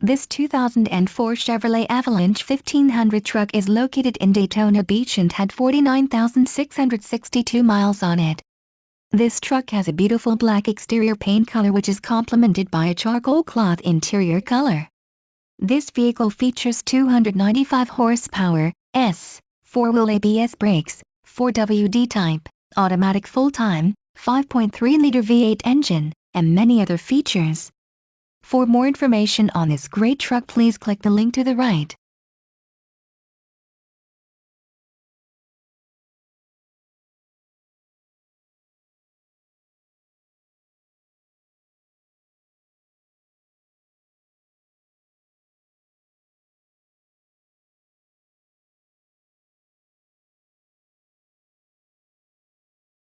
This 2004 Chevrolet Avalanche 1500 truck is located in Daytona Beach and had 49,662 miles on it. This truck has a beautiful black exterior paint color which is complemented by a charcoal cloth interior color. This vehicle features 295 horsepower, 4-wheel ABS brakes, 4WD type, automatic full-time, 5.3-liter V8 engine, and many other features. For more information on this great truck, please click the link to the right.